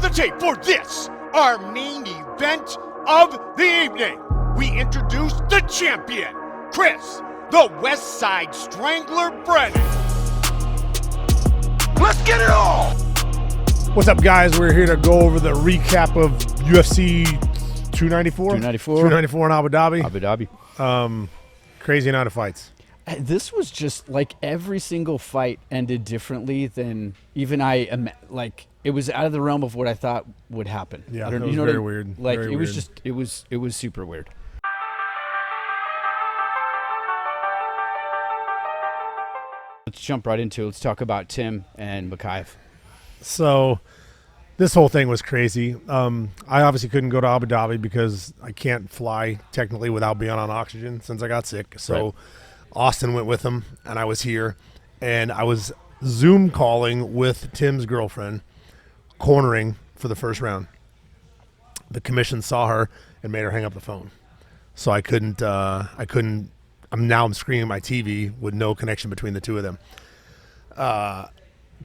the tape for this, our main event of the evening. We introduce the champion, Chris, the West Side Strangler Brennan. Let's get it on! What's up, guys? We're here to go over the recap of UFC 294? 294 in Abu Dhabi. Crazy amount of fights. This was just like every single fight ended differently than even it was out of the realm of what I thought would happen. Yeah, it was very weird. Like very it was weird. just it was super weird. Let's jump right into it. Let's talk about Tim and Mikhaev. So this whole thing was crazy. I obviously couldn't go to Abu Dhabi because I can't fly technically without being on oxygen since I got sick. So Right. Austin went with him, and I was here, and I was Zoom calling with Tim's girlfriend, cornering for the first round. The commission saw her and made her hang up the phone. So I couldn't. I'm screening my TV with no connection between the two of them.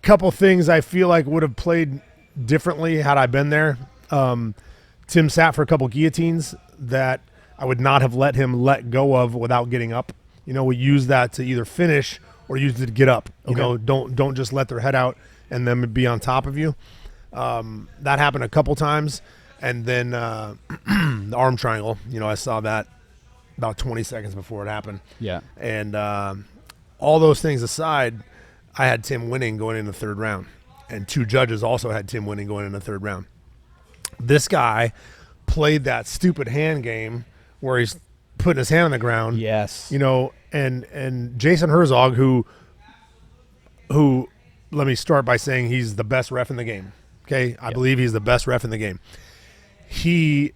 Couple things I feel like would have played differently had I been there. Tim sat for a couple guillotines that I would not have let him let go of without getting up. You know, we use that to either finish or use it to get up. You know, don't just let their head out and then be on top of you. That happened a couple times. And then the arm triangle, you know, I saw that about 20 seconds before it happened. Yeah. And all those things aside, I had Tim winning going in the third round. And two judges also had Tim winning going in the third round. This guy played that stupid hand game where he's putting his hand on the ground. Yes. You know, and Jason Herzog, who let me start by saying he's the best ref in the game. Okay? I believe he's the best ref in the game. His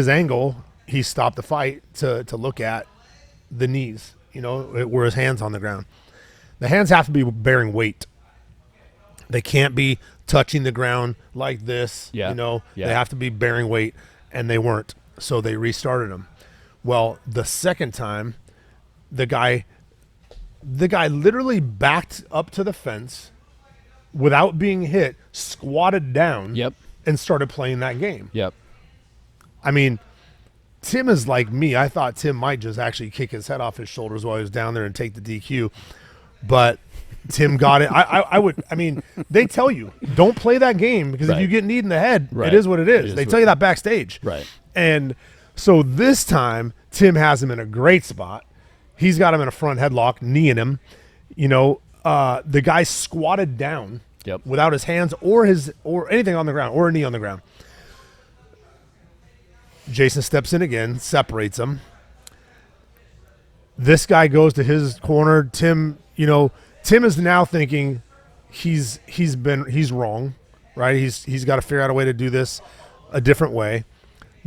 angle, he stopped the fight to look at the knees, you know, where his hand's on the ground. The hands have to be bearing weight. They can't be touching the ground like this, you know. Yeah. They have to be bearing weight, and they weren't. So they restarted them. Well, the second time, the guy literally backed up to the fence without being hit, squatted down, and started playing that game. Yep. I mean, Tim is like me. I thought Tim might just actually kick his head off his shoulders while he was down there and take the DQ. But Tim got it. I mean, they tell you, don't play that game because if you get kneed in the head, it is what it is. They tell you that backstage. Right. And so this time, Tim has him in a great spot. He's got him in a front headlock, kneeing him. You know, the guy squatted down without his hands or anything on the ground or a knee on the ground. Jason steps in again, separates him. This guy goes to his corner. Tim is now thinking he's wrong, right? He's got to figure out a way to do this a different way.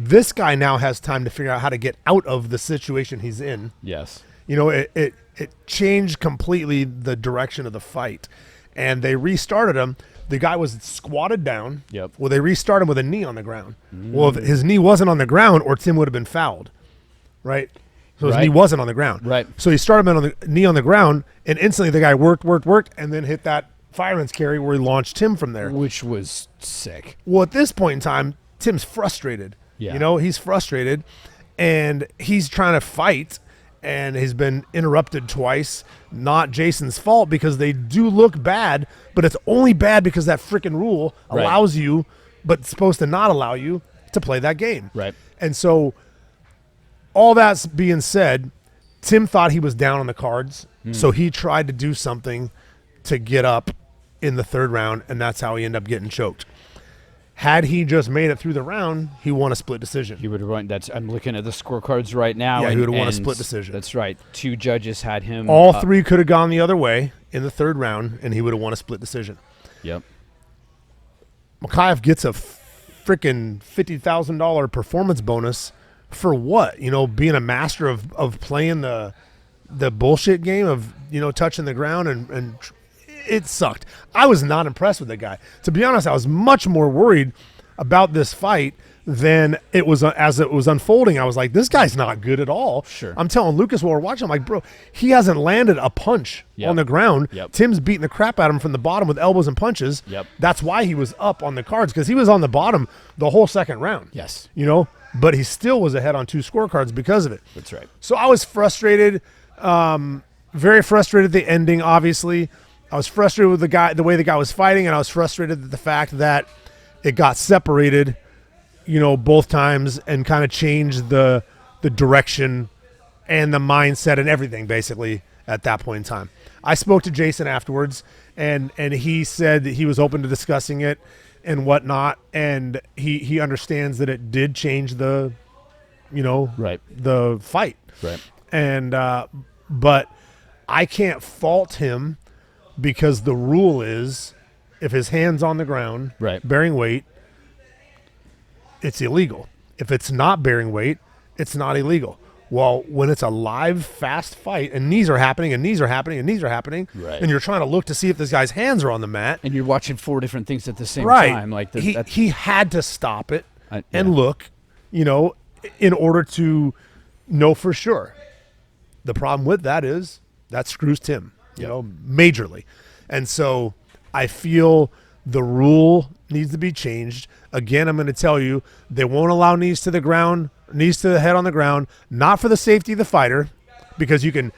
This guy now has time to figure out how to get out of the situation he's in. Yes. You know, it changed completely the direction of the fight. And they restarted him. The guy was squatted down. Yep. Well, they restarted him with a knee on the ground. Well, if his knee wasn't on the ground, or Tim would have been fouled, right? So his knee wasn't on the ground. Right. So he started him on the knee on the ground, and instantly the guy worked, and then hit that fireman's carry where he launched Tim from there. Which was sick. Well, at this point in time, Tim's frustrated. Yeah. You know, he's frustrated, and he's trying to fight, and he's been interrupted twice. Not Jason's fault because they do look bad, but it's only bad because that freaking rule allows you, but it's supposed to not allow you to play that game. Right. And so all that's being said, Tim thought he was down on the cards, so he tried to do something to get up in the third round, and that's how he ended up getting choked. Had he just made it through the round, he won a split decision. He would have won. I'm looking at the scorecards right now. Yeah, he would have won a split decision. That's right. Two judges had him. All three could have gone the other way in the third round, and he would have won a split decision. Yep. Mikhaev gets a freaking $50,000 performance bonus for what? You know, being a master of playing the bullshit game of, you know, touching the ground and it sucked. I was not impressed with the guy. To be honest, I was much more worried about this fight then it was as it was unfolding, I was like, this guy's not good at all. Sure. I'm telling Lucas while we're watching, I'm like, bro, he hasn't landed a punch Yep. on the ground. Yep. Tim's beating the crap out of him from the bottom with elbows and punches. Yep. That's why he was up on the cards, because he was on the bottom the whole second round. Yes. You know, but he still was ahead on 2 scorecards because of it. That's right. So I was frustrated, very frustrated at the ending, obviously. I was frustrated with the way the guy was fighting, and I was frustrated at the fact that it got separated, you know, both times, and kind of changed the direction and the mindset and everything basically at that point in time. I spoke to Jason afterwards, and he said that he was open to discussing it and whatnot, and he understands that it did change the, you know, Right. the fight. Right. And but I can't fault him, because the rule is if his hand's on the ground, Right. bearing weight, it's illegal. If it's not bearing weight, it's not illegal. Well, when it's a live, fast fight, and knees are happening, and knees are happening, and knees are happening, Right. and you're trying to look to see if this guy's hands are on the mat, And you're watching 4 different things at the same right? time. Like he had to stop it Yeah. and look, you know, in order to know for sure. The problem with that is that screws Tim, you know, majorly. And so I feel the rule needs to be changed. Again, I'm going to tell you, they won't allow knees to the ground, knees to the head on the ground, not for the safety of the fighter, because you can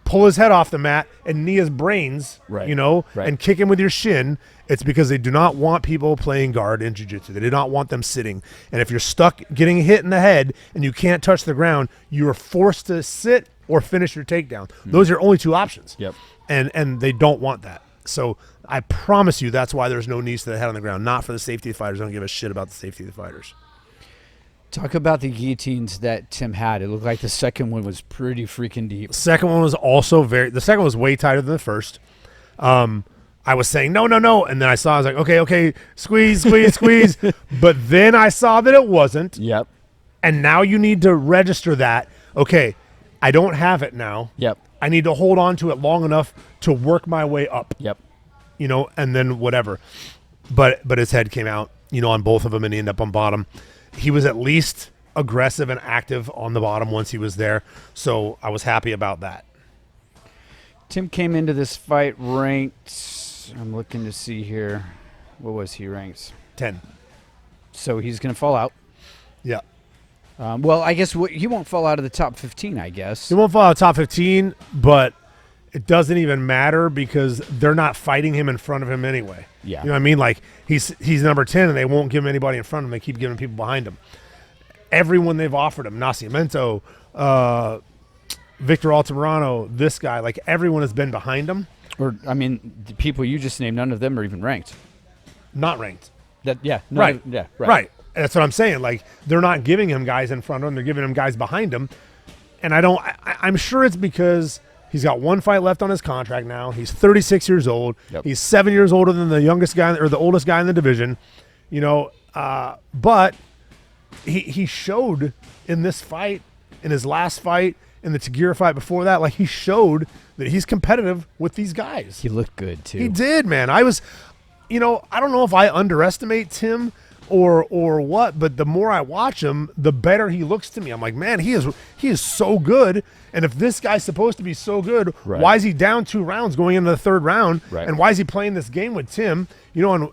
pull his head off the mat and knee his brains, Right. you know, Right. and kick him with your shin. It's because they do not want people playing guard in jiu-jitsu. They do not want them sitting. And if you're stuck getting hit in the head and you can't touch the ground, you are forced to sit or finish your takedown. Those are your only 2 options. Yep. And they don't want that. So I promise you that's why there's no knees to the head on the ground, not for the safety of the fighters. I don't give a shit about the safety of the fighters. Talk about the guillotines that Tim had. It looked like the second one was pretty freaking deep. The second one was also the second one was way tighter than the first. I was saying, no. And then I was like, okay, squeeze. But then I saw that it wasn't. Yep. And now you need to register that. Okay, I don't have it now. Yep. I need to hold on to it long enough to work my way up. Yep. You know, and then whatever. But his head came out, you know, on both of them, and he ended up on bottom. He was at least aggressive and active on the bottom once he was there. So I was happy about that. Tim came into this fight ranked, I'm looking to see here. What was he ranked? 10. So he's going to fall out. Yeah. Well, I guess he won't fall out of the top 15, I guess. He won't fall out of top 15, but it doesn't even matter because they're not fighting him in front of him anyway. Yeah. You know what I mean? Like, he's number 10, and they won't give him anybody in front of him. They keep giving people behind him. Everyone they've offered him, Nascimento, Victor Altamirano, this guy, like, everyone has been behind him. Or, I mean, the people you just named, none of them are even ranked. Not ranked. Right. Right. That's what I'm saying. Like, they're not giving him guys in front of him. They're giving him guys behind him. And I'm sure it's because he's got 1 fight left on his contract now. He's 36 years old. Yep. He's 7 years older than the youngest guy or the oldest guy in the division, you know. But he showed in this fight, in his last fight, in the Tagira fight before that, like, he showed that he's competitive with these guys. He looked good, too. He did, man. I don't know if I underestimate Tim or what, but the more I watch him, the better he looks to me. I'm like, man, he is so good. And if this guy's supposed to be so good, Right. why is he down 2 rounds going into the 3rd round? Right. And why is he playing this game with Tim? You know, and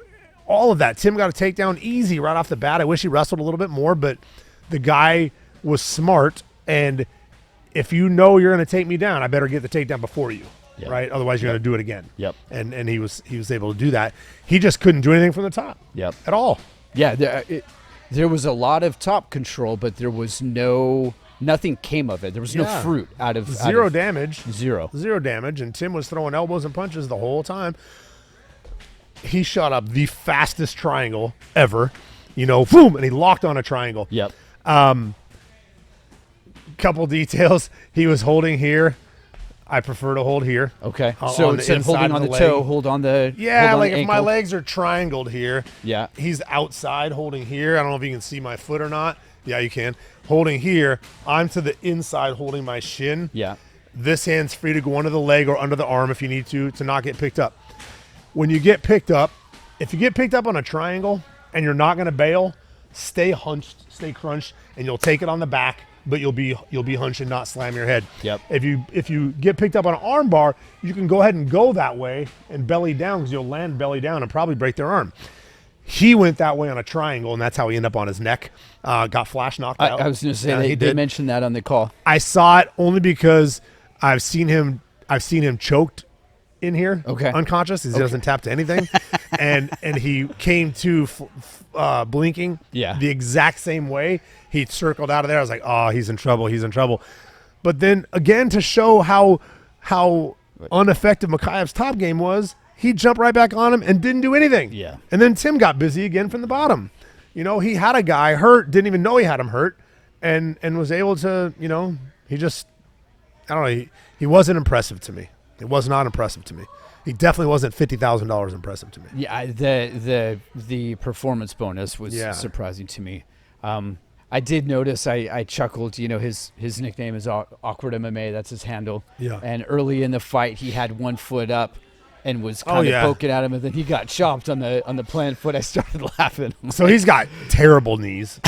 all of that. Tim got a takedown easy right off the bat. I wish he wrestled a little bit more, but the guy was smart. And if you know you're going to take me down, I better get the takedown before you. Yep. Right? Otherwise, you're going to do it again. Yep. And he was able to do that. He just couldn't do anything from the top. Yep. At all. Yeah, there was a lot of top control, but there was nothing came of it. There was no fruit out of Zero damage. Zero. Zero damage. And Tim was throwing elbows and punches the whole time. He shot up the fastest triangle ever. You know, boom, and he locked on a triangle. Yep. Couple details. He was holding here. I prefer to hold here. Okay. On So the instead of inside holding of on the the toe, leg. hold on the Yeah, hold on like the if my ankle. legs are triangled here, Yeah. he's outside holding here. I don't know if you can see my foot or not. Yeah, you can. Holding here, I'm to the inside holding my shin. Yeah. This hand's free to go under the leg or under the arm if you need to not get picked up. When you get picked up, if you get picked up on a triangle and you're not going to bail, stay hunched, stay crunched, and you'll take it on the back, but you'll be hunched and not slam your head. Yep. If you get picked up on an arm bar, you can go ahead and go that way and belly down, because you'll land belly down and probably break their arm. He went that way on a triangle, and that's how he ended up on his neck. Got flash knocked out. I was going to say they mentioned that on the call. I saw it only because I've seen him choked in here, unconscious. He doesn't tap to anything, and he came to blinking the exact same way. He circled out of there. I was like, oh, he's in trouble. He's in trouble. But then again, to show how ineffective Makhayev's top game was, he jumped right back on him and didn't do anything. Yeah. And then Tim got busy again from the bottom. You know, he had a guy hurt, didn't even know he had him hurt, and was able to, you know, he just, I don't know, he wasn't impressive to me. It was not impressive to me. He definitely wasn't $50,000 impressive to me. Yeah, the performance bonus was surprising to me. I did notice, I chuckled, you know, his nickname is Awkward MMA, that's his handle. Yeah. And early in the fight, he had one foot up and was kind of poking at him, and then he got chopped on the plant foot. I started laughing. So he's got terrible knees.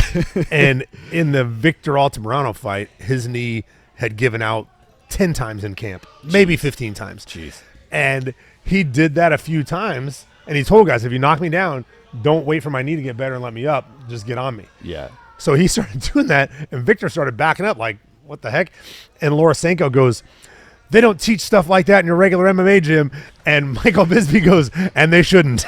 And in the Victor Altamirano fight, his knee had given out 10 times in camp, maybe 15 times. Jeez. And he did that a few times, and he told guys, if you knock me down, don't wait for my knee to get better and let me up. Just get on me. Yeah. So he started doing that, and Victor started backing up like, what the heck? And Lorisenko goes, they don't teach stuff like that in your regular MMA gym. And Michael Bisping goes, and they shouldn't.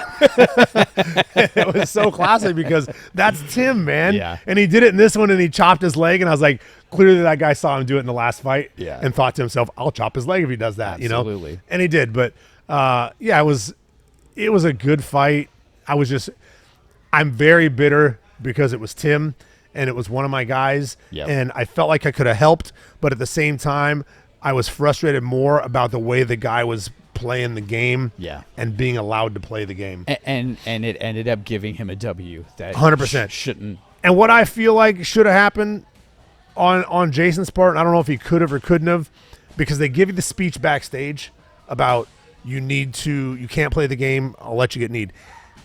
It was so classic because that's Tim, man. Yeah. And he did it in this one, and he chopped his leg, and I was like, clearly that guy saw him do it in the last fight and thought to himself, I'll chop his leg if he does that. Absolutely. You know? And he did. But, it was a good fight. I'm very bitter because it was Tim, and it was one of my guys, and I felt like I could have helped, but at the same time, I was frustrated more about the way the guy was playing the game and being allowed to play the game. And it ended up giving him a W that 100% shouldn't. And what I feel like should have happened on Jason's part, and I don't know if he could have or couldn't have, because they give you the speech backstage about you can't play the game, I'll let you get kneed.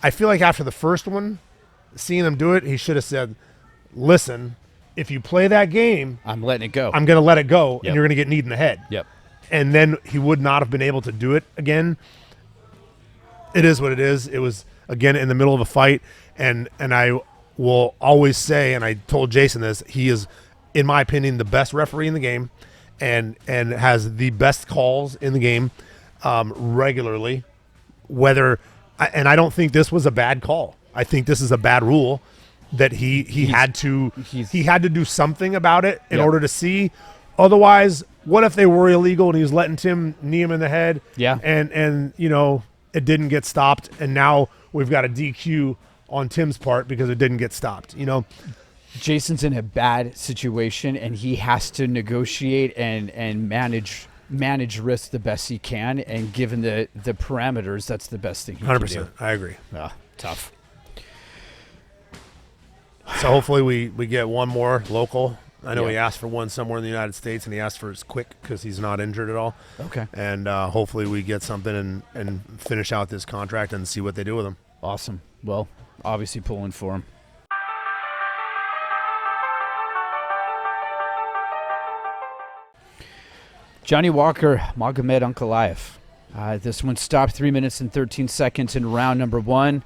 I feel like after the first one, seeing him do it, he should have said, listen, if you play that game, I'm letting it go. I'm going to let it go, and you're going to get kneed in the head. Yep. And then he would not have been able to do it again. It is what it is. It was, again, in the middle of a fight, and I will always say, and I told Jason this, he is, in my opinion, the best referee in the game and has the best calls in the game regularly. And I don't think this was a bad call. I think this is a bad rule that he had to do something about it in order to see. Otherwise, what if they were illegal and he was letting Tim knee him in the head? Yeah. And you know, it didn't get stopped, and now we've got a DQ on Tim's part because it didn't get stopped. You know, Jason's in a bad situation, and he has to negotiate and manage risk the best he can. And given the parameters, that's the best thing he can do. 100%. I agree. Tough. So hopefully we get one more local. I know Yeah. he asked for one somewhere in the United States, and he asked for his quick because he's not injured at all. Okay. And hopefully we get something and finish out this contract and see what they do with him. Awesome. Well, obviously pulling for him. Johnny Walker, Magomed Ankalaev. This one stopped 3 minutes and 13 seconds in round number one.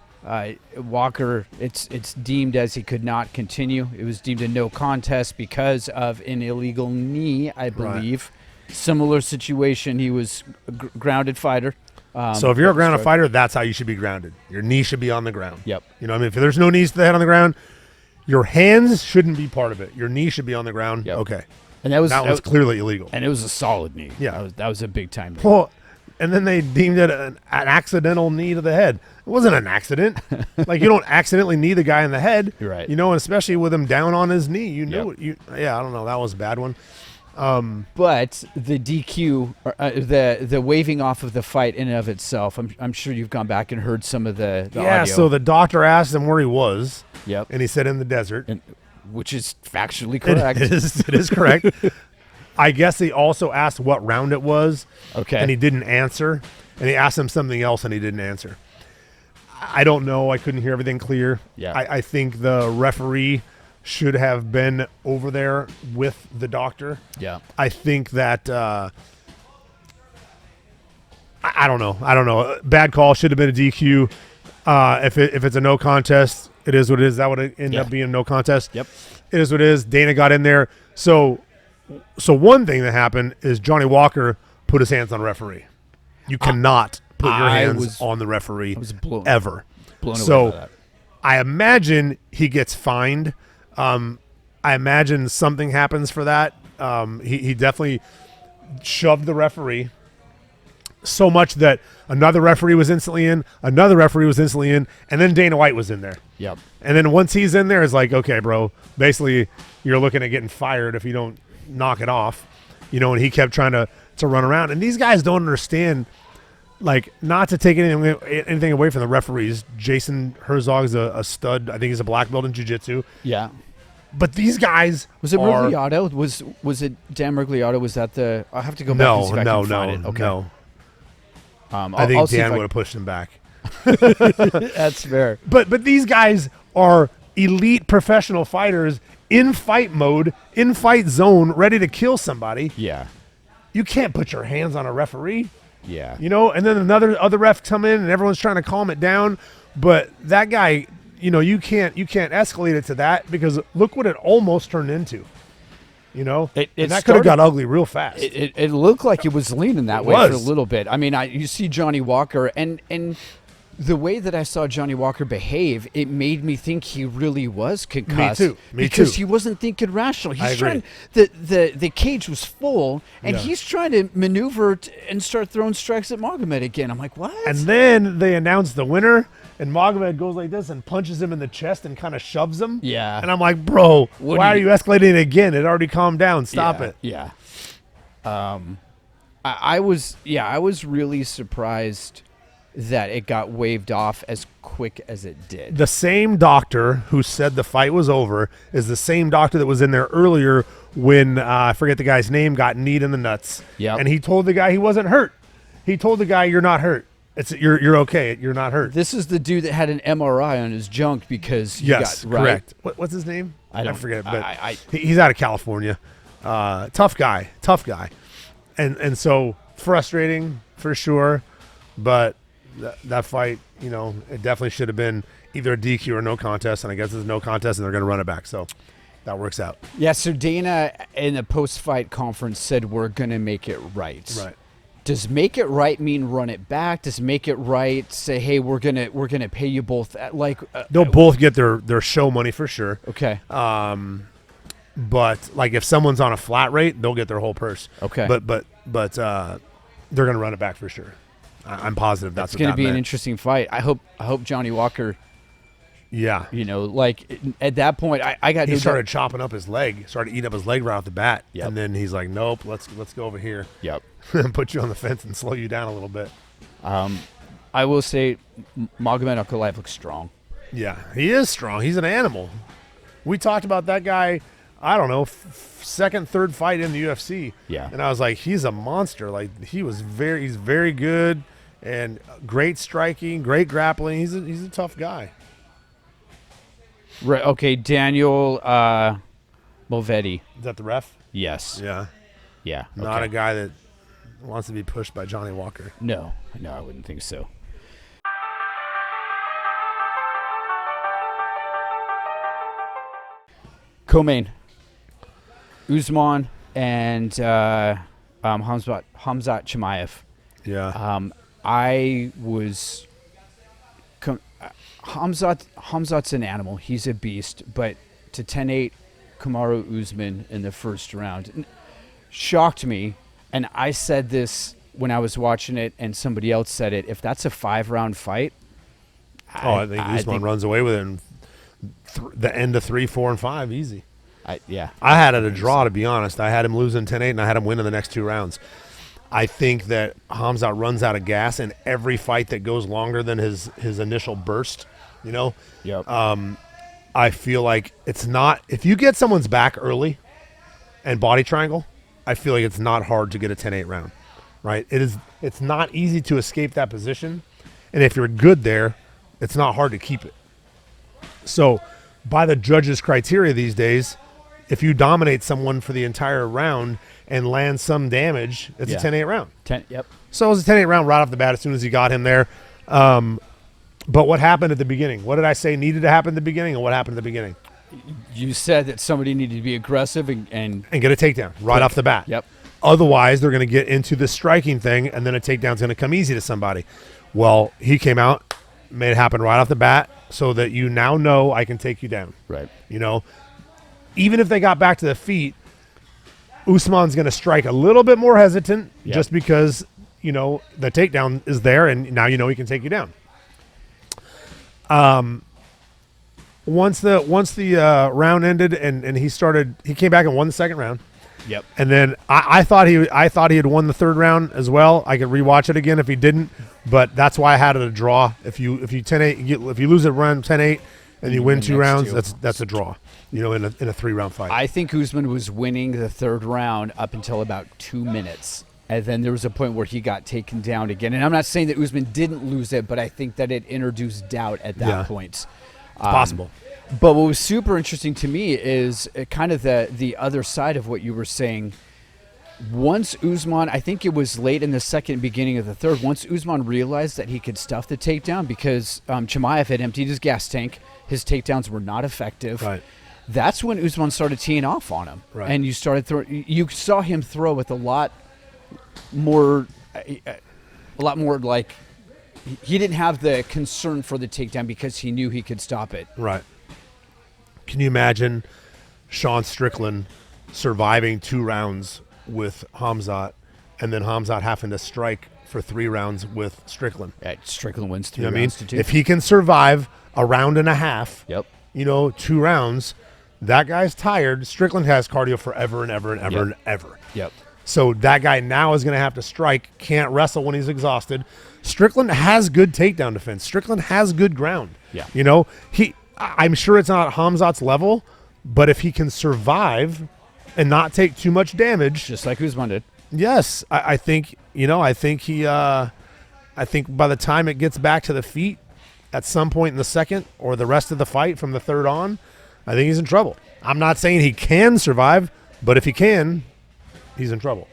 Walker, it's deemed as he could not continue. It was deemed a no contest because of an illegal knee, I believe. Right. Similar situation. He was a grounded fighter. So if you're a grounded fighter, that's how you should be grounded. Your knee should be on the ground. Yep. You know what I mean? If there's no knees to the head on the ground, your hands shouldn't be part of it. Your knee should be on the ground. Yep. Okay. And that was clearly illegal. And it was a solid knee. Yeah. That was a big time knee. Well, and then they deemed it an accidental knee to the head. It wasn't an accident. Like, you don't accidentally knee the guy in the head. You're right. You know, and especially with him down on his knee. You know, Yep. I don't know. That was a bad one. But the DQ, the waving off of the fight in and of itself, I'm sure you've gone back and heard some of the audio. So the doctor asked him where he was. Yep. And he said in the desert. Which is factually correct. It is correct. I guess he also asked what round it was. Okay. And he didn't answer. And he asked him something else, and he didn't answer. I don't know. I couldn't hear everything clear. Yeah. I think the referee should have been over there with the doctor. Yeah. I think that I don't know. Bad call. Should have been a DQ. If it's a no contest, it is what it is. That would end up being a no contest. Yep. It is what it is. Dana got in there. So one thing that happened is Johnny Walker put his hands on the referee. You cannot put your hands on the referee ever. Blown away So by that. I imagine he gets fined. I imagine something happens for that. He definitely shoved the referee so much that another referee was instantly in, and then Dana White was in there. Yep. And then once he's in there, it's like, okay, bro, basically you're looking at getting fired if you don't knock it off. And he kept trying to run around. And these guys don't understand, like, not to take anything away from the referees. Jason Herzog's a stud. I think he's a black belt in jiu-jitsu. Yeah. But these guys Was it Murgliato? Was it Dan Murgliato? Was that the? I'll have to go back and see if I can find it. Okay. No. I'll I think see if Dan would have pushed him back. That's fair. But these guys are elite professional fighters in fight mode, in fight zone, ready to kill somebody. Yeah. You can't put your hands on a referee. Yeah. And then other refs come in and everyone's trying to calm it down. But that guy, you can't escalate it to that, because look what it almost turned into. And that could have got ugly real fast. It looked like it was leaning that way for a little bit. I mean, you see Johnny Walker, and the way that I saw Johnny Walker behave, it made me think he really was concussed. Me because too. he wasn't thinking rational. I agree. The cage was full, and Yeah. he's trying to maneuver and start throwing strikes at Magomed again. I'm like, what? And then they announced the winner, and Magomed goes like this and punches him in the chest and kind of shoves him. Yeah. And I'm like, bro, What why do are you escalating it again? It already calmed down. Stop it. Yeah. I was really surprised that it got waved off as quick as it did. The same doctor who said the fight was over is the same doctor that was in there earlier when, I forget the guy's name, got kneed in the nuts. Yep. And he told the guy he wasn't hurt. He told the guy, you're not hurt. You're okay. You're not hurt. This is the dude that had an MRI on his junk because he Yes, got right. correct. What's his name? I forget, but I he's out of California. Tough guy. And so frustrating for sure, but that fight, it definitely should have been either a DQ or no contest, and I guess it's no contest, and they're going to run it back, so that works out. Yeah, so Dana in the post-fight conference said we're going to make it right. Right. Does make it right mean run it back? Does make it right say, hey, we're gonna pay you both? They'll both get their show money for sure. Okay. But like if someone's on a flat rate, they'll get their whole purse. Okay. But they're going to run it back for sure. I'm positive that's going to be meant. an interesting fight. I hope Johnny Walker. Yeah. At that point, I got. He started chopping up his leg, started eating up his leg right off the bat, Yep. and then he's like, "Nope, let's go over here." Yep. And put you on the fence and slow you down a little bit. I will say, Magomed Ankalaev looks strong. Yeah, he is strong. He's an animal. We talked about that guy. I don't know, second, third fight in the UFC. Yeah. And I was like, he's a monster. Like he's very good and great striking, great grappling. He's a tough guy. Right. Okay, Daniel Movetti. Is that the ref? Yes. Yeah. Yeah. Not okay. a guy that wants to be pushed by Johnny Walker. No, I wouldn't think so. Co-main. Usman and Hamzat Chimaev. Yeah. Hamzat's an animal. He's a beast. But to 10-8 Kamaru Usman in the first round shocked me. And I said this when I was watching it, and somebody else said it. If that's a 5-round fight, I think Usman runs away with it in the end of 3, 4, and 5 easy. Yeah. I had it a draw, to be honest. I had him losing 10-8, and I had him winning the next 2 rounds. I think that Hamzat runs out of gas in every fight that goes longer than his initial burst, Yep. I feel like it's not – if you get someone's back early and body triangle, I feel like it's not hard to get a 10-8 round, right? It's not easy to escape that position, and if you're good there, it's not hard to keep it. So by the judges' criteria these days, if you dominate someone for the entire round and land some damage, it's a 10-8 round. Yep. So it was a 10-8 round right off the bat as soon as he got him there. But what happened at the beginning? What did I say needed to happen at the beginning, and what happened at the beginning? You said that somebody needed to be aggressive and get a takedown right off the bat. Yep. Otherwise, they're going to get into the striking thing, and then a takedown's going to come easy to somebody. Well, he came out, made it happen right off the bat, so that you now know I can take you down. Right. You know, even if they got back to the feet, Usman's going to strike a little bit more hesitant just because, you know, the takedown is there, and now you know he can take you down. Once the round ended and he came back and won the second round. Yep. And then I thought he had won the third round as well. I could rewatch it again if he didn't, but that's why I had it a draw. If you 10-8, if you lose a round 10-8 and you win 2 rounds, that's a draw. You know, in a 3-round fight. I think Usman was winning the third round up until about 2 minutes. And then there was a point where he got taken down again. And I'm not saying that Usman didn't lose it, but I think that it introduced doubt at that point. It's possible. But what was super interesting to me is kind of the other side of what you were saying. Once Usman, I think it was late in the second, beginning of the third, once Usman realized that he could stuff the takedown because Chimaev had emptied his gas tank, his takedowns were not effective. Right. That's when Usman started teeing off on him. Right. And you saw him throw with a lot more like he didn't have the concern for the takedown because he knew he could stop it. Right. Can you imagine Sean Strickland surviving 2 rounds with Hamzat and then Hamzat having to strike for 3 rounds with Strickland? Strickland wins 3 you know rounds what I mean? to 2. If he can survive a round and a half, Yep. 2 rounds, that guy's tired. Strickland has cardio forever and ever and ever and ever. Yep. So that guy now is going to have to strike, can't wrestle when he's exhausted. Strickland has good takedown defense. Strickland has good ground. Yeah. I'm sure it's not Hamzat's level, but if he can survive and not take too much damage, Just like Usman did. yes, I think by the time it gets back to the feet at some point in the second or the rest of the fight from the third on, I think he's in trouble. I'm not saying he can survive, but if he can, he's in trouble.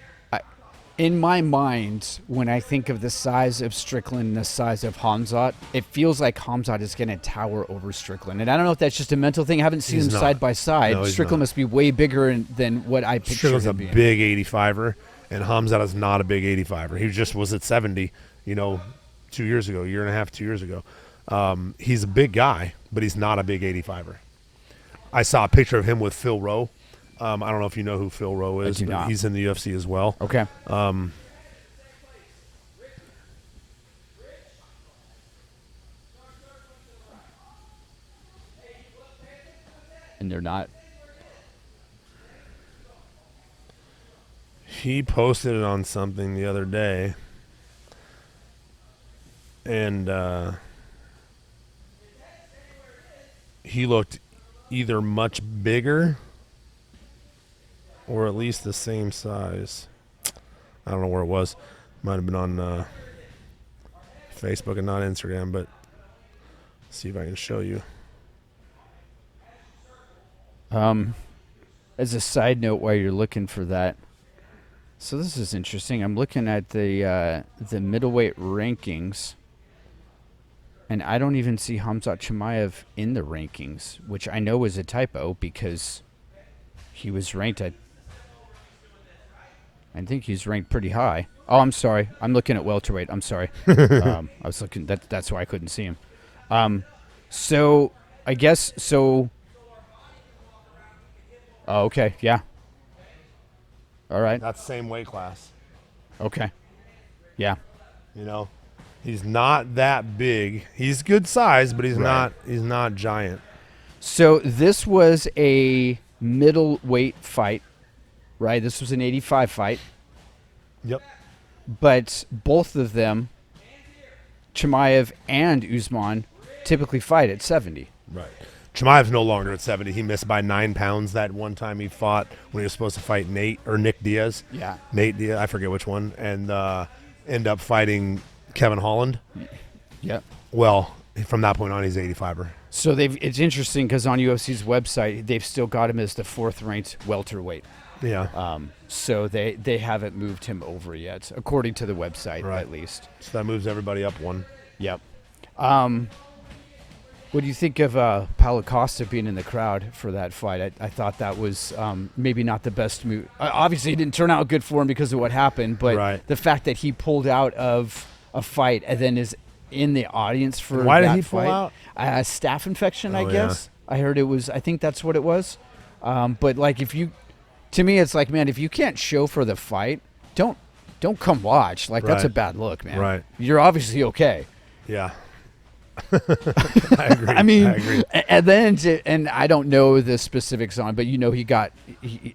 In my mind, when I think of the size of Strickland and the size of Hamzat, it feels like Hamzat is going to tower over Strickland. And I don't know if that's just a mental thing. I haven't seen He's them not. side by side. No, he's Strickland not. must be way bigger than what I pictured Strickland's a him being. big 85er, and Hamzat is not a big 85er. He just was at 70, 2 years ago, 2 years ago. He's a big guy, but he's not a big 85er. I saw a picture of him with Phil Rowe. I don't know if you know who Phil Rowe is, do but not. he's in the UFC as well. Okay. And they're not. He posted it on something the other day, and he looked either much bigger or at least the same size. I don't know where it was. Might have been on Facebook and not Instagram, but see if I can show you. As a side note, while you're looking for that, so this is interesting. I'm looking at the middleweight rankings, and I don't even see Hamzat Chimaev in the rankings, which I know is a typo because he was ranked at. I think he's ranked pretty high. Oh, I'm sorry. I'm looking at welterweight. I'm sorry. I was looking. That's why I couldn't see him. So I guess so. Oh, okay. Yeah. All right. That's the same weight class. Okay. Yeah. He's not that big. He's good size, but he's Right. not giant. So this was a middleweight fight, right? This was an 85 fight, Yep. but both of them, Chimaev and Usman, typically fight at 70. Right. Chimaev's no longer at 70. He missed by 9 pounds that one time he fought when he was supposed to fight Nick Diaz. Yeah. Nate Diaz, I forget which one, and end up fighting Kevin Holland. Yep. Well, From that point on, he's 85er. So it's interesting because on UFC's website, they've still got him as the 4th-ranked welterweight. Yeah. So they haven't moved him over yet, according to the website, at least. So that moves everybody up one. Yep. What do you think of Paulo Costa being in the crowd for that fight? I thought that was maybe not the best move. Obviously, it didn't turn out good for him because of what happened, but the fact that he pulled out of a fight and then is in the audience for Why that did he fight. pull out? A staph infection, I guess. I heard it was. I think that's what it was. But like, to me, it's like, man, if you can't show for the fight, don't come watch. Like that's a bad look, man. Right. You're obviously okay. Yeah. I agree. I mean, I agree. And then, and I don't know the specifics on, but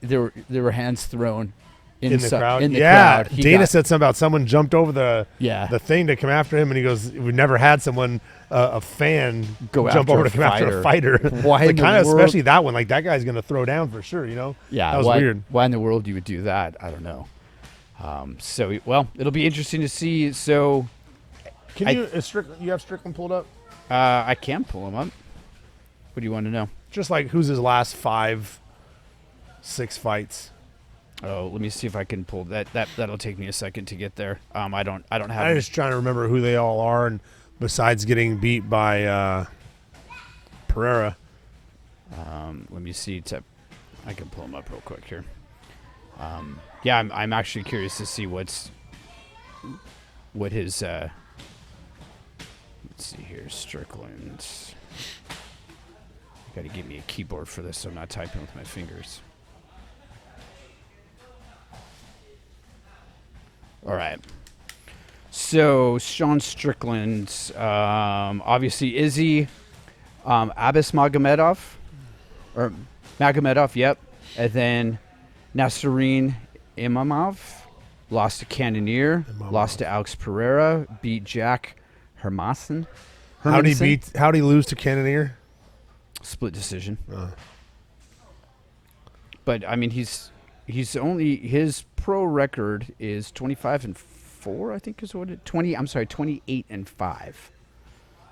there were hands thrown in the crowd. In the crowd. Dana said something about someone jumped over the thing to come after him, and he goes, "We've never had someone a fan jump over to come after a fighter." Why? Like, kind of, especially that one. Like that guy's gonna throw down for sure. You know? Yeah. That was weird. Why in the world you would do that? I don't know. So it'll be interesting to see. So. Can you have Strickland pulled up? I can pull him up. What do you want to know? Just like who's his last 5-6 fights? Oh, let me see if I can pull that. That'll take me a second to get there. I don't have. I'm just trying to remember who they all are, and besides getting beat by Pereira. Let me see. I can pull him up real quick here. Yeah, I'm actually curious to see what his. Let's see here, Strickland. Got to give me a keyboard for this, so I'm not typing with my fingers. All right. So Sean Strickland, obviously Izzy, Abbas Magomedov, yep, and then Nassourine Imamov lost to Cannonier, lost to Alex Pereira, beat Jack Hermanson. How'd he lose to Cannonier? Split decision. But I mean, his pro record is 25-4. I think is what it 28-5.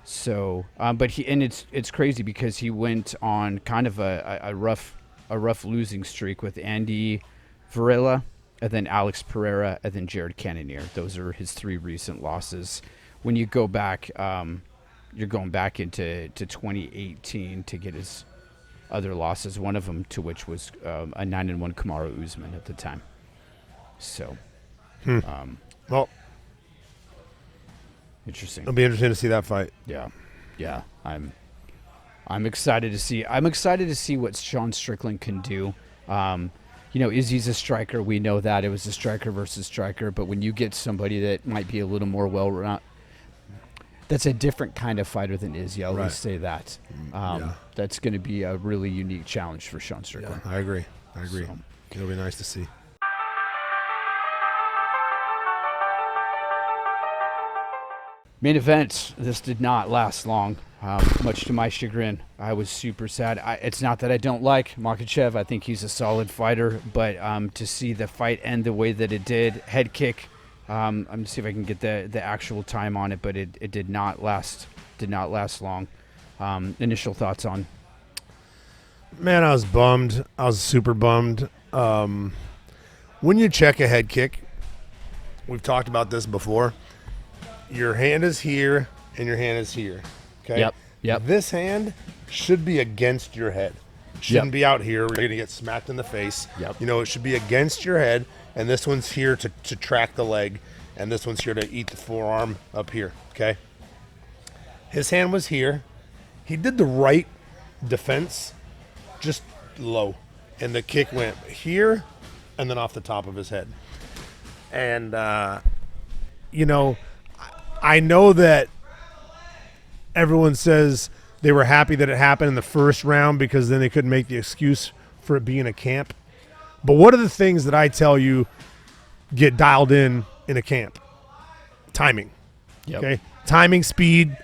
So, but it's crazy because he went on kind of a rough losing streak with Andy Varela, and then Alex Pereira, and then Jared Cannonier. Those are his 3 recent losses. When you go back, you're going back into 2018 to get his other losses. One of them to which was a 9-1 Kamaru Usman at the time. So, well, interesting. It'll be interesting to see that fight. Yeah. I'm excited to see. I'm excited to see what Sean Strickland can do. Izzy's a striker. We know that it was a striker versus striker. But when you get somebody that might be a little more well-rounded, that's a different kind of fighter than Izzy. I'll at least say that. That's going to be a really unique challenge for Sean Strickland. Yeah, I agree. So. It'll be nice to see. Main event. This did not last long, much to my chagrin. I was super sad. It's not that I don't like Makhachev. I think he's a solid fighter, but to see the fight end the way that it did, head kick. I'm gonna see if I can get the actual time on it, but it did not last long. Initial thoughts on? Man, I was bummed. I was super bummed. When you check a head kick, we've talked about this before. Your hand is here and your hand is here. Okay. Yep. This hand should be against your head. It shouldn't be out here. We're going to get smacked in the face. Yep. It should be against your head, and this one's here to track the leg, and this one's here to eat the forearm up here. Okay. His hand was here. He did the right defense, just low, and the kick went here and then off the top of his head. And, I know that everyone says they were happy that it happened in the first round because then they couldn't make the excuse for it being a camp. But what are the things that I tell you get dialed in a camp? Timing. Yep. Okay? Timing, speed,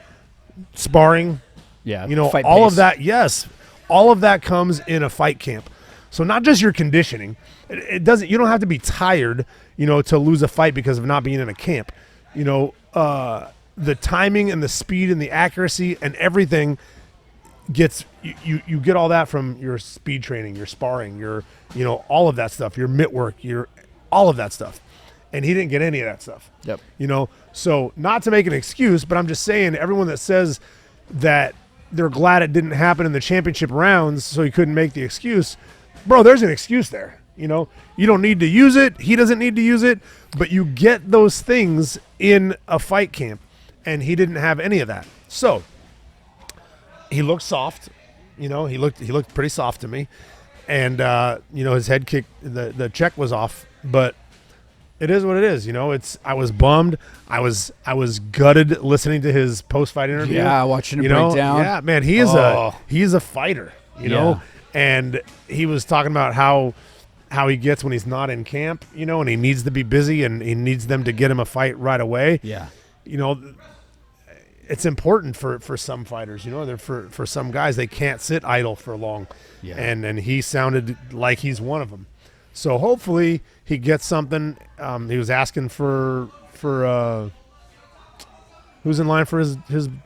sparring. Yeah. Fight all pace. Of that. Yes. All of that comes in a fight camp. So not just your conditioning. You don't have to be tired, to lose a fight because of not being in a camp. the timing and the speed and the accuracy and everything gets you get all that from your speed training, your sparring, your all of that stuff, your mitt work, your all of that stuff. And he didn't get any of that stuff. Yep. So not to make an excuse, but I'm just saying everyone that says that they're glad it didn't happen in the championship rounds so he couldn't make the excuse, bro, there's an excuse there. You don't need to use it. He doesn't need to use it, but you get those things in a fight camp, and he didn't have any of that. So he looked soft. He looked pretty soft to me, and his head kick, the check was off, but it is what it is. I was bummed. I was gutted listening to his post-fight interview. Yeah, watching him break down. Yeah, man, he is a fighter. And he was talking about how he gets when he's not in camp. And he needs to be busy, and he needs them to get him a fight right away. Yeah. It's important for some fighters. They're for some guys, they can't sit idle for long. Yeah. And he sounded like he's one of them. So hopefully he gets something. He was asking for who's in line for his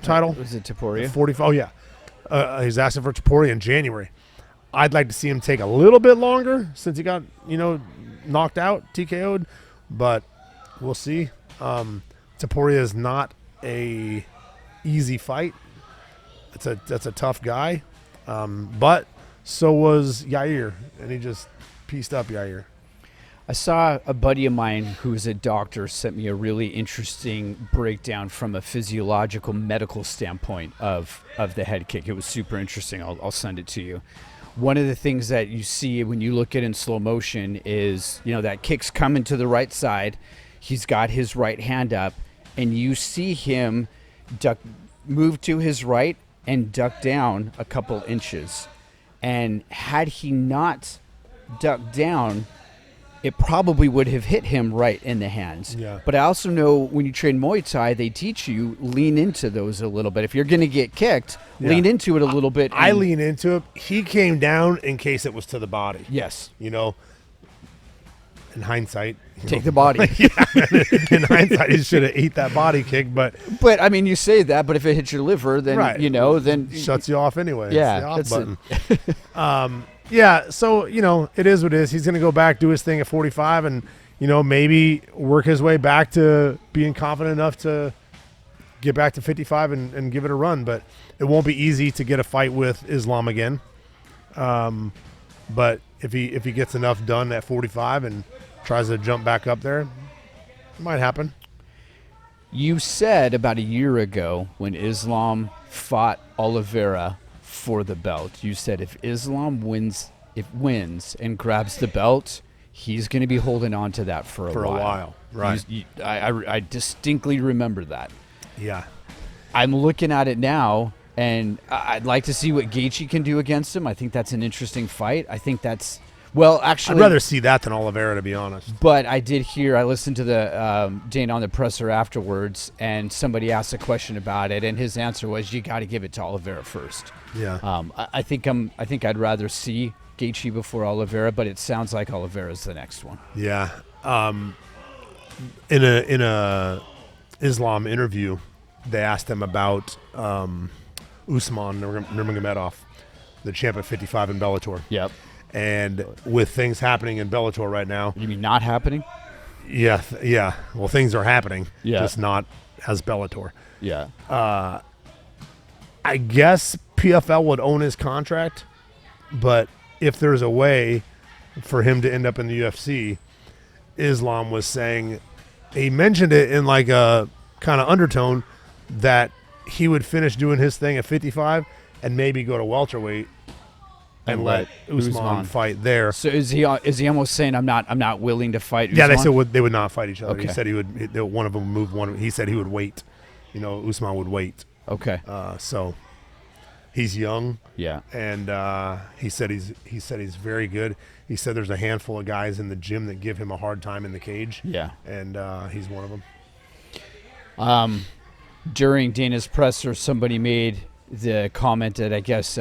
title? Was it Topuria? 45. Oh yeah. He's asking for Topuria in January. I'd like to see him take a little bit longer since he got knocked out, TKO'd, but we'll see. Topuria is not a easy fight. That's a tough guy, but so was Yair, and he just pieced up Yair. I saw a buddy of mine who's a doctor sent me a really interesting breakdown from a physiological medical standpoint of the head kick. It was super interesting. I'll send it to you. One of the things that you see when you look at it in slow motion is, that kick's coming to the right side. He's got his right hand up, and you see him move to his right and duck down a couple inches. And had he not ducked down, it probably would have hit him right in the hands. Yeah. But I also know when you train Muay Thai, they teach you lean into those a little bit. If you're going to get kicked, lean into it a little bit. I lean into it. He came down in case it was to the body. Yes. In hindsight. Take the body. In hindsight, he should have ate that body kick, but I mean, you say that, but if it hits your liver, then, right. then. Shuts you off anyway. Yeah. It's the off button. Yeah, so, it is what it is. He's going to go back, do his thing at 45, and, maybe work his way back to being confident enough to get back to 55 and give it a run. But it won't be easy to get a fight with Islam again. But if he gets enough done at 45 and tries to jump back up there, it might happen. You said about a year ago when Islam fought Oliveira for the belt, you said if Islam wins and grabs the belt, he's going to be holding on to that for a while. Right. I distinctly remember that. Yeah. I'm looking at it now, and I'd like to see what Gaethje can do against him. I think that's an interesting fight. I think that's actually, I'd rather see that than Oliveira, to be honest. But I listened to the Dana on the presser afterwards, and somebody asked a question about it, and his answer was, "You got to give it to Oliveira first." Yeah. I think I'd rather see Gaethje before Oliveira, but it sounds like Oliveira's the next one. Yeah. In a Islam interview, they asked him about Usman Nurmagomedov, the champ at 55 in Bellator. Yep. And with things happening in Bellator right now. You mean not happening? Yeah. Well, things are happening. Yeah. Just not as Bellator. Yeah. I guess PFL would own his contract, but if there's a way for him to end up in the UFC, Islam was saying, he mentioned it in like a kind of undertone that he would finish doing his thing at 55 and maybe go to welterweight and let Usman fight there. So is he almost saying I'm not willing to fight Usman? Yeah, they said they would not fight each other. Okay. He said one of them would move one. He said he would wait. Usman would wait. Okay. So he's young. Yeah. And he said he's very good. He said there's a handful of guys in the gym that give him a hard time in the cage. Yeah. And he's one of them. During Dana's presser, somebody made the comment that I guess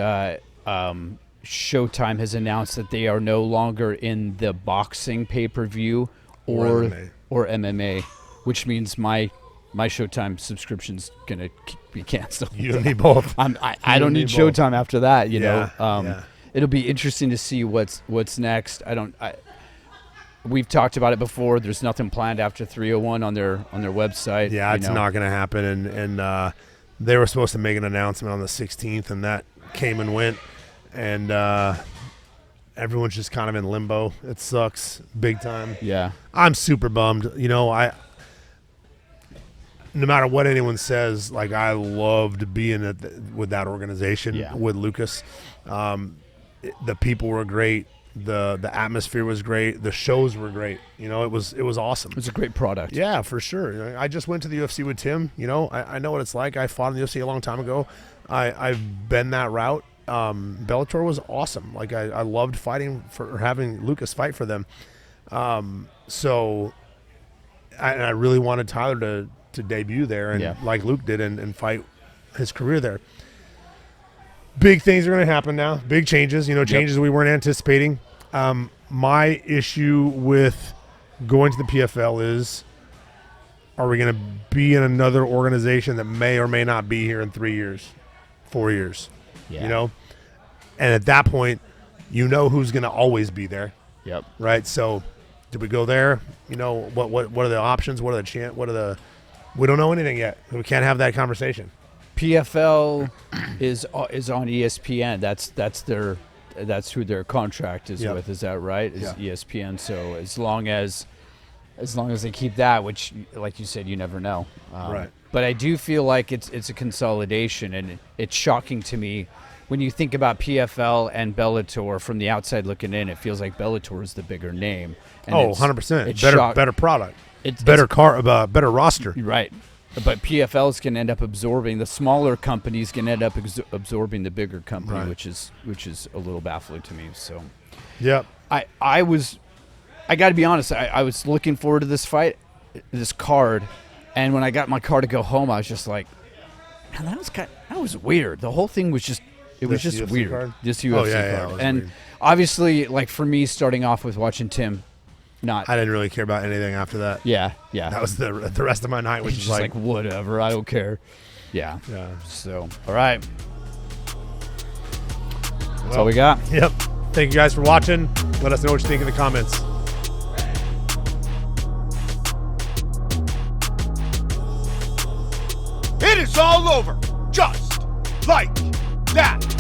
Showtime has announced that they are no longer in the boxing pay-per-view or MMA, which means my my Showtime subscription's gonna be canceled. You and me both. I don't need Showtime after that. You know. Yeah. It'll be interesting to see what's next. We've talked about it before. There's nothing planned after 301 on their website. Yeah, it's not going to happen. And they were supposed to make an announcement on the 16th, and that came and went. And everyone's just kind of in limbo. It sucks big time. Yeah. I'm super bummed. You know, no matter what anyone says, like, I loved being with that organization, with Lucas. The people were great. The atmosphere was great. The shows were great. You know, it was awesome. It was a great product. Yeah, for sure. I just went to the UFC with Tim. You know, I know what it's like. I fought in the UFC a long time ago. I've been that route. Bellator was awesome. Like, I loved fighting or having Lucas fight for them. So I really wanted Tyler to debut there and like Luke did and fight his career there. Big things are going to happen now. Big changes, changes we weren't anticipating. My issue with going to the PFL is, are we going to be in another organization that may or may not be here in 3 years, 4 years? Yeah. And at that point, who's going to always be there. Yep. Right. So, do we go there? What are the options? What are the we don't know anything yet. We can't have that conversation. PFL is on ESPN. That's who their contract is with. Is that right? Is ESPN. So as long as they keep that, which, like you said, you never know. Right. But I do feel like it's a consolidation, and it's shocking to me when you think about PFL and Bellator from the outside looking in. It feels like Bellator is the bigger name. And 100%. Better product. It's better roster. Right. But PFLs can end up absorbing, the smaller companies can end up absorbing the bigger company, which is a little baffling to me. So, yep. I got to be honest. I was looking forward to this fight, this card, and when I got my car to go home, I was just like, man, that was weird. The whole thing was just UFC weird. Card? This UFC card, and weird. Obviously, like for me, starting off with watching Tim. I didn't really care about anything after that. Yeah. That was the rest of my night, which is just like whatever, I don't care. Yeah. So, all right. That's all we got. Yep. Thank you guys for watching. Let us know what you think in the comments. It is all over, just like that.